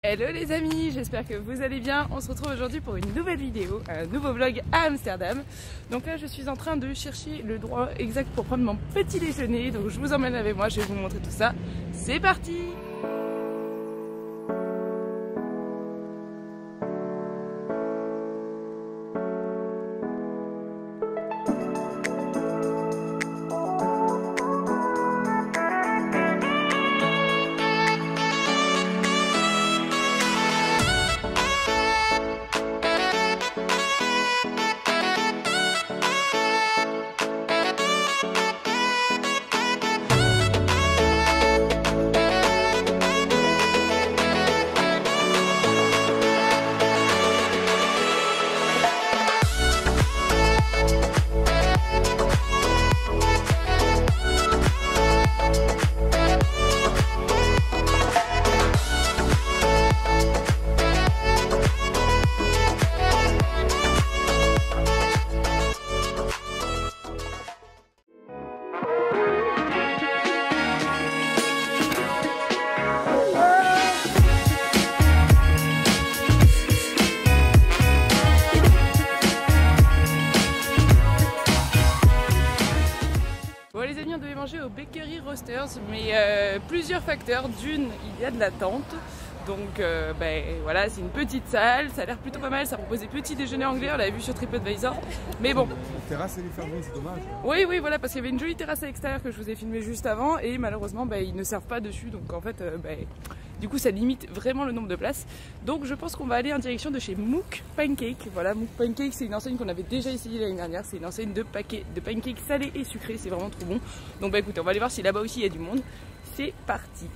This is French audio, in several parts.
Hello les amis, j'espère que vous allez bien. On se retrouve aujourd'hui pour une nouvelle vidéo, un nouveau vlog à Amsterdam. Donc là je suis en train de chercher le droit exact pour prendre mon petit déjeuner. Donc je vous emmène avec moi, je vais vous montrer tout ça. C'est parti! Les amis, on devait manger au Bakery Roasters, mais plusieurs facteurs. D'une, il y a de l'attente, donc voilà, c'est une petite salle, ça a l'air plutôt pas mal, ça propose des petits déjeuners anglais, on l'avait vu sur TripAdvisor, mais bon. La terrasse elle est fermée, c'est dommage. Oui, voilà, parce qu'il y avait une jolie terrasse à l'extérieur que je vous ai filmé juste avant, et malheureusement ils ne servent pas dessus, donc en fait du coup ça limite vraiment le nombre de places. Donc je pense qu'on va aller en direction de chez Mook Pancake. Voilà, Mook Pancake c'est une enseigne qu'on avait déjà essayé l'année dernière. C'est une enseigne de pancakes salés et sucrés, c'est vraiment trop bon. Donc écoutez, on va aller voir si là-bas aussi il y a du monde. C'est parti.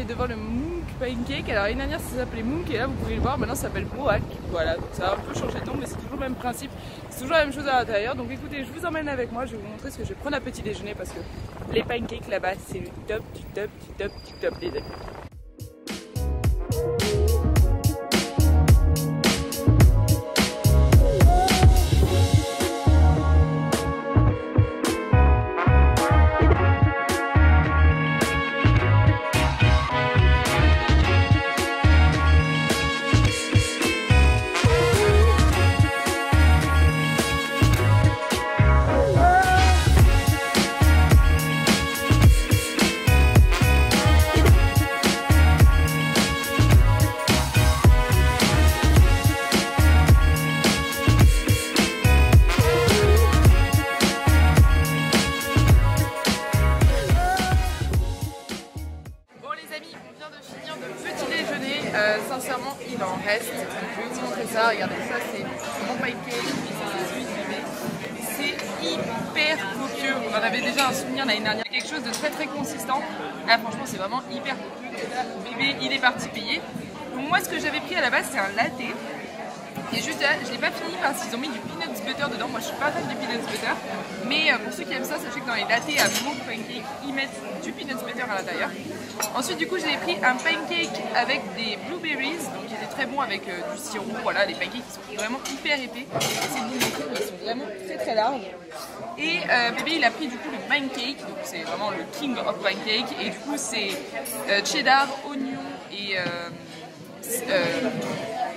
Devant le Mook Pancake. Alors l'année dernière ça s'appelait Mook et là vous pouvez le voir, maintenant ça s'appelle Boak. Voilà, donc ça a un peu changé de nom mais c'est toujours le même principe, c'est toujours la même chose à l'intérieur. Donc écoutez, je vous emmène avec moi, je vais vous montrer ce que je vais prendre à petit déjeuner parce que les pancakes là-bas c'est le top du top du top du top les amis. Sincèrement, il en reste. Je vais vous montrer ça. Regardez, ça c'est mon pancake. C'est hyper copieux. On en avait déjà un souvenir l'année dernière. Quelque chose de très consistant. Là, franchement, c'est vraiment hyper copieux. Là, bébé, il est parti payer. Donc moi, ce que j'avais pris à la base, c'est un latte. Et juste là, je l'ai pas fini parce qu'ils ont mis du peanut butter dedans. Moi je suis pas fan du peanut butter, mais pour ceux qui aiment ça, sachez que dans les lattes à Mook Pancake, ils mettent du peanut butter à l'intérieur. Ensuite du coup j'ai pris un pancake avec des blueberries, donc qui était très bon avec du sirop. Voilà, les pancakes qui sont vraiment hyper épais. C'est de vous montrer, mais ils sont vraiment très larges. Et bébé il a pris du coup le pancake, donc c'est vraiment le king of pancake. Et du coup c'est cheddar, oignon et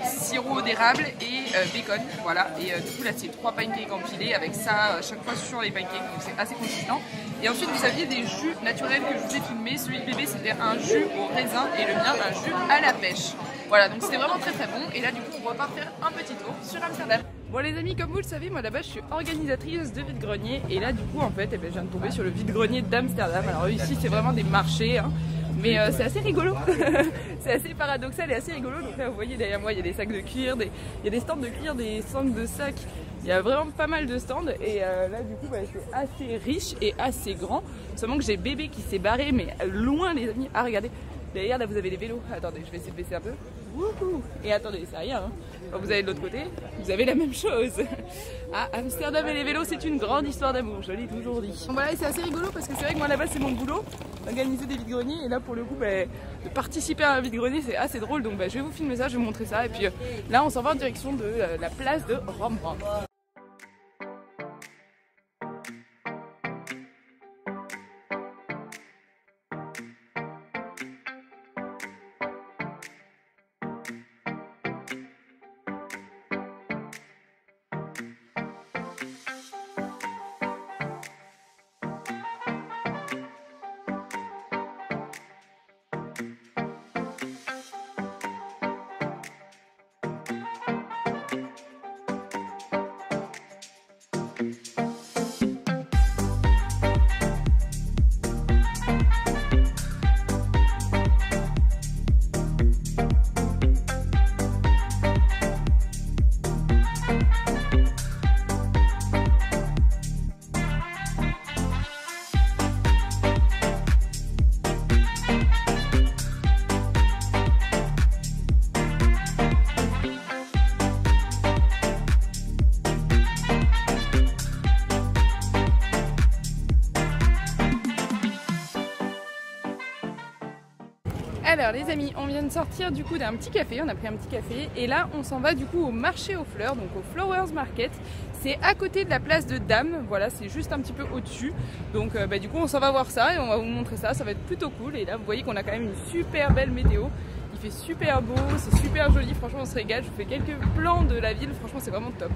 sirop d'érable et bacon, voilà. Et du coup là c'est 3 pancakes empilés avec ça chaque fois sur les pancakes, donc c'est assez consistant. Et ensuite vous aviez des jus naturels que je vous ai filmés. Celui de bébé c'était un jus au raisin et le mien un jus à la pêche. Voilà, donc c'était vraiment très bon. Et là du coup on va partir un petit tour sur Amsterdam. Bon les amis, comme vous le savez, moi là-bas je suis organisatrice de vide-grenier. Et là du coup en fait je viens de tomber sur le vide-grenier d'Amsterdam. Alors ici c'est vraiment des marchés hein. Mais c'est assez rigolo, c'est assez paradoxal et assez rigolo. Donc là vous voyez derrière moi il y a des sacs de cuir, il y a des stands de cuir, des stands de sacs. Il y a vraiment pas mal de stands et là du coup bah, c'est assez riche et assez grand. Seulement que j'ai bébé qui s'est barré mais loin les amis. Ah regardez, derrière là vous avez des vélos. Attendez, je vais essayer de baisser un peu. Wouhou. Et attendez, c'est rien. Hein. Quand vous allez de l'autre côté, vous avez la même chose. Ah, Amsterdam et les vélos, c'est une grande histoire d'amour, je l'ai toujours dit. Bon, voilà, c'est assez rigolo parce que c'est vrai que moi là-bas c'est mon boulot, organiser des vide-greniers. Et là pour le coup, de participer à un vide-grenier c'est assez drôle. Donc je vais vous filmer ça, je vais vous montrer ça. Et puis là on s'en va en direction de la place de Rembrandt. Alors les amis, on vient de sortir du coup d'un petit café, on a pris un petit café et là on s'en va du coup au marché aux fleurs, donc au Flowers Market. C'est à côté de la place de Dam, voilà, c'est juste un petit peu au-dessus. Donc du coup on s'en va voir ça et on va vous montrer ça, ça va être plutôt cool. Et là vous voyez qu'on a quand même une super belle météo, il fait super beau, c'est super joli, franchement on se régale. Je vous fais quelques plans de la ville, franchement c'est vraiment top.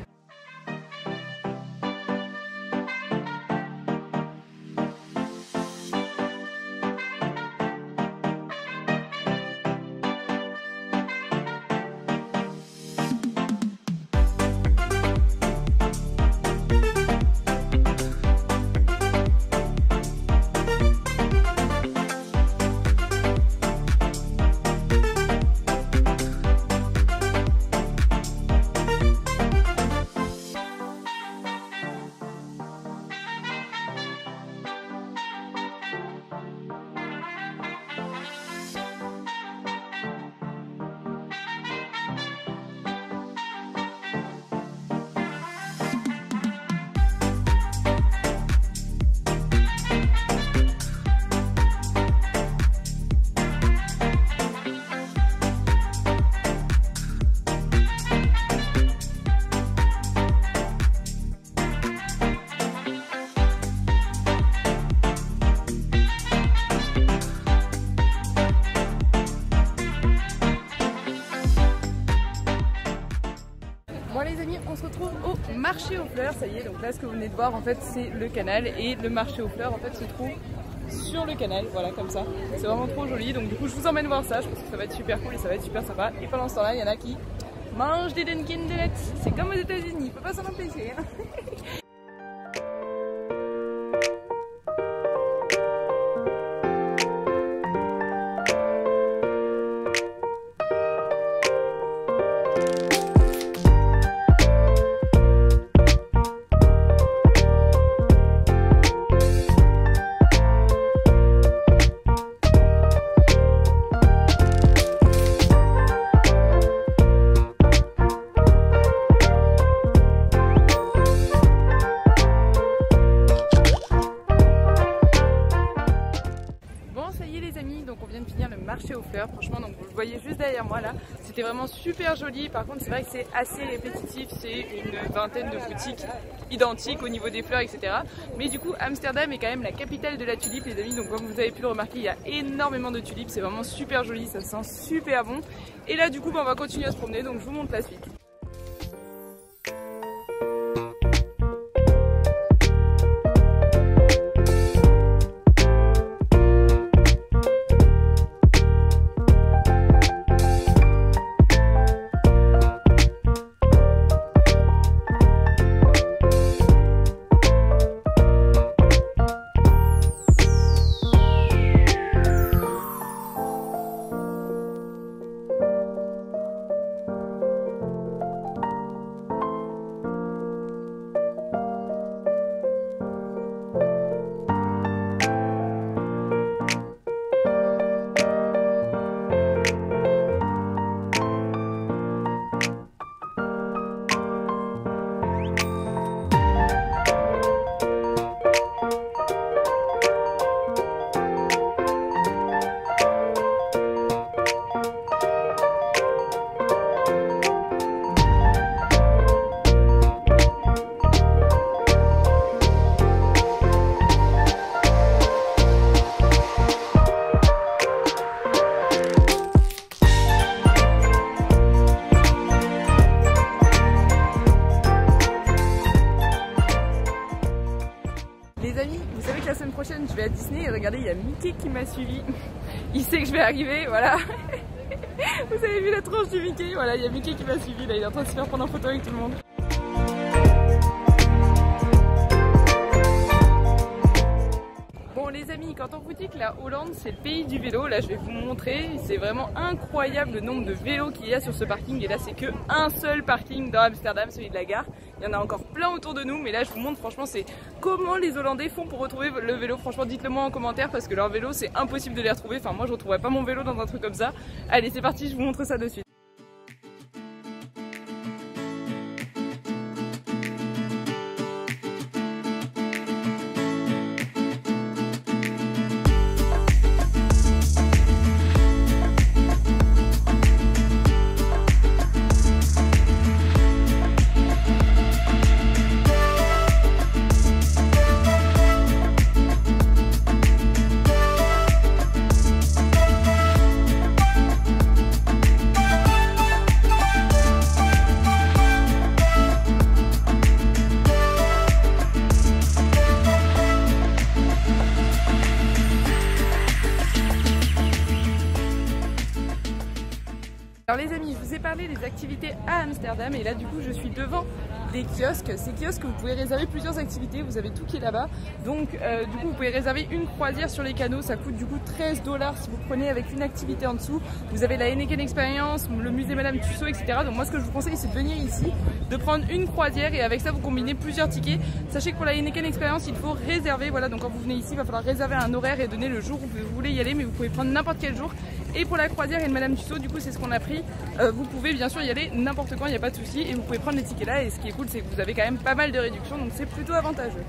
Bon les amis, on se retrouve au marché aux fleurs, ça y est, donc là ce que vous venez de voir en fait c'est le canal et le marché aux fleurs en fait se trouve sur le canal, voilà comme ça. C'est vraiment trop joli, donc du coup je vous emmène voir ça, je pense que ça va être super cool et ça va être super sympa. Et pendant ce temps là, il y en a qui mangent des Dunkin' Donuts, c'est comme aux États-Unis, il ne faut pas s'en empêcher. Hein. Donc on vient de finir le marché aux fleurs, franchement, donc vous le voyez juste derrière moi là, c'était vraiment super joli. Par contre c'est vrai que c'est assez répétitif, c'est une vingtaine de boutiques identiques au niveau des fleurs, etc. Mais du coup Amsterdam est quand même la capitale de la tulipe les amis, donc comme vous avez pu le remarquer, il y a énormément de tulipes, c'est vraiment super joli, ça sent super bon. Et là du coup on va continuer à se promener, donc je vous montre la suite. Les amis, vous savez que la semaine prochaine je vais à Disney et regardez, il y a Mickey qui m'a suivi. Il sait que je vais arriver, voilà. Vous avez vu la tronche du Mickey? Voilà, il y a Mickey qui m'a suivi là, il est en train de se faire prendre en photo avec tout le monde. Bon les amis, quand on vous dit que la Hollande c'est le pays du vélo, là je vais vous montrer, c'est vraiment incroyable le nombre de vélos qu'il y a sur ce parking. Et là c'est que un seul parking dans Amsterdam, celui de la gare. Il y en a encore plein autour de nous, mais là je vous montre franchement c'est comment les Hollandais font pour retrouver le vélo. Franchement dites-le moi en commentaire parce que leur vélo c'est impossible de les retrouver. Enfin moi je retrouverais pas mon vélo dans un truc comme ça. Allez c'est parti, je vous montre ça de suite. Alors les amis, je vous ai parlé des activités à Amsterdam et là du coup je suis devant des kiosques. Ces kiosques vous pouvez réserver plusieurs activités, vous avez tout qui est là-bas. Donc du coup vous pouvez réserver une croisière sur les canaux, ça coûte du coup 13 $ si vous prenez avec une activité en dessous. Vous avez la Heineken Experience, le musée Madame Tussauds, etc. Donc moi ce que je vous conseille c'est de venir ici, de prendre une croisière et avec ça vous combinez plusieurs tickets. Sachez que pour la Heineken Experience il faut réserver, voilà, donc quand vous venez ici il va falloir réserver un horaire et donner le jour où vous voulez y aller, mais vous pouvez prendre n'importe quel jour. Et pour la croisière et le Madame Tussauds, du coup c'est ce qu'on a pris, vous pouvez bien sûr y aller n'importe quand, il n'y a pas de souci, et vous pouvez prendre les tickets là, et ce qui est cool c'est que vous avez quand même pas mal de réductions, donc c'est plutôt avantageux.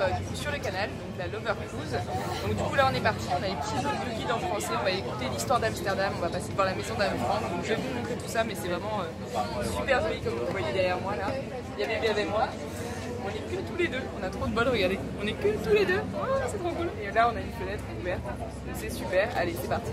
Du coup sur le canal, donc la Lover Cruise. Donc du coup là on est parti, on a les petits autres de guide en français, on va écouter l'histoire d'Amsterdam, on va passer par la maison d'Anne Frank. Donc je vais vous montrer tout ça, mais c'est vraiment super joli comme vous voyez derrière moi là. Il y a bébé avec moi. On est que tous les deux, on a trop de bol, regardez. On est que tous les deux, oh, c'est trop cool. Et là on a une fenêtre ouverte, c'est super. Allez c'est parti.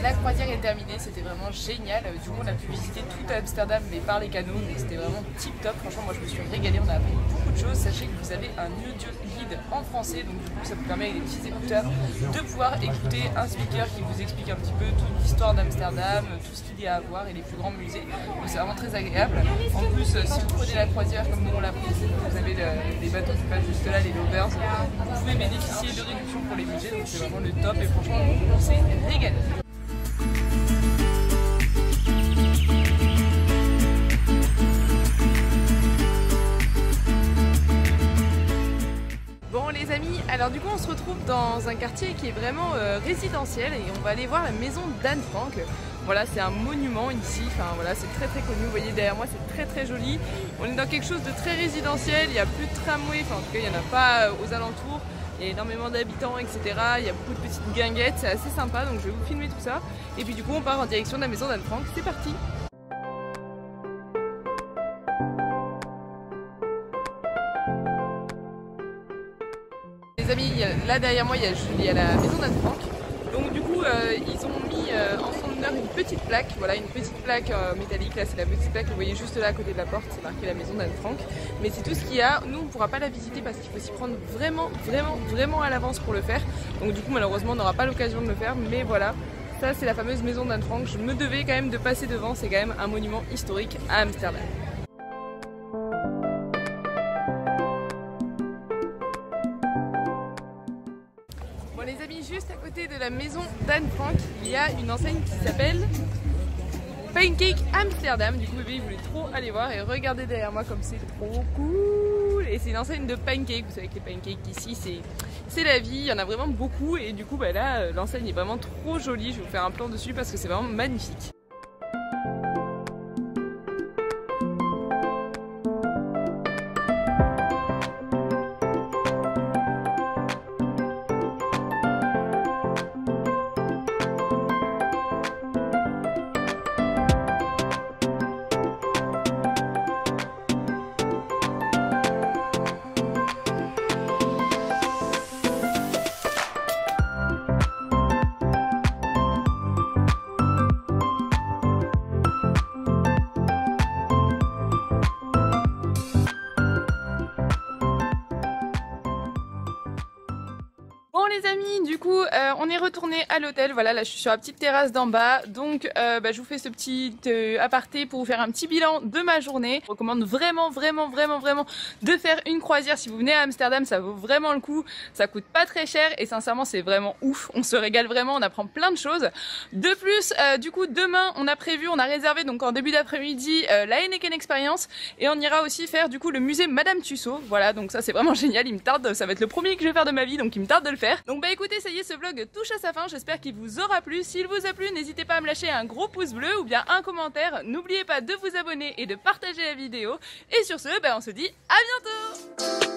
La croisière est terminée, c'était vraiment génial. Du coup on a pu visiter tout Amsterdam mais par les canaux, donc c'était vraiment tip top. Franchement moi je me suis régalée, on a appris beaucoup de choses. Sachez que vous avez un audio guide en français, donc du coup ça vous permet avec des petits écouteurs de pouvoir écouter un speaker qui vous explique un petit peu toute l'histoire d'Amsterdam, tout ce qu'il y a à voir et les plus grands musées. Donc c'est vraiment très agréable. En plus si vous prenez la croisière comme nous on l'a prise, vous avez les bateaux qui passent juste là, les lovers, vous pouvez bénéficier de réductions pour les musées, donc c'est vraiment le top et franchement on s'est régalé. Bon les amis, alors du coup on se retrouve dans un quartier qui est vraiment résidentiel et on va aller voir la maison d'Anne Frank. Voilà, c'est un monument ici, enfin voilà, c'est très connu, vous voyez derrière moi c'est très joli. On est dans quelque chose de très résidentiel, il n'y a plus de tramway, enfin en tout cas il n'y en a pas aux alentours. Il y a énormément d'habitants, etc. Il y a beaucoup de petites guinguettes, c'est assez sympa, donc je vais vous filmer tout ça. Et puis du coup on part en direction de la maison d'Anne Frank, c'est parti! Les amis, là derrière moi il y a la maison d'Anne Frank. Donc du coup ils ont mis en son honneur une petite plaque, voilà une petite plaque métallique, là c'est la petite plaque que vous voyez juste là à côté de la porte, c'est marqué la maison d'Anne Frank. Mais c'est tout ce qu'il y a, nous on ne pourra pas la visiter parce qu'il faut s'y prendre vraiment à l'avance pour le faire. Donc du coup malheureusement on n'aura pas l'occasion de le faire, mais voilà. Ça c'est la fameuse maison d'Anne Frank, je me devais quand même de passer devant, c'est quand même un monument historique à Amsterdam. Bon les amis, juste à côté de la maison d'Anne Frank, il y a une enseigne qui s'appelle Pancake Amsterdam. Du coup bébé il voulait trop aller voir et regardez derrière moi comme c'est trop cool. Et c'est une enseigne de pancakes, vous savez que les pancakes ici c'est la vie, il y en a vraiment beaucoup. Et du coup bah là l'enseigne est vraiment trop jolie, je vais vous faire un plan dessus parce que c'est vraiment magnifique. Les amis, du coup on est retourné à l'hôtel, voilà là je suis sur la petite terrasse d'en bas, donc je vous fais ce petit aparté pour vous faire un petit bilan de ma journée. Je recommande vraiment de faire une croisière si vous venez à Amsterdam, ça vaut vraiment le coup, ça coûte pas très cher et sincèrement c'est vraiment ouf, on se régale vraiment, on apprend plein de choses. De plus du coup demain on a réservé donc en début d'après-midi la Heineken Experience et on ira aussi faire du coup le musée Madame Tussaud, voilà donc ça c'est vraiment génial, il me tarde, ça va être le premier que je vais faire de ma vie donc il me tarde de le faire. Donc bah écoutez, ça y est, ce vlog touche à sa fin, j'espère qu'il vous aura plu. S'il vous a plu, n'hésitez pas à me lâcher un gros pouce bleu ou bien un commentaire. N'oubliez pas de vous abonner et de partager la vidéo. Et sur ce, bah on se dit à bientôt!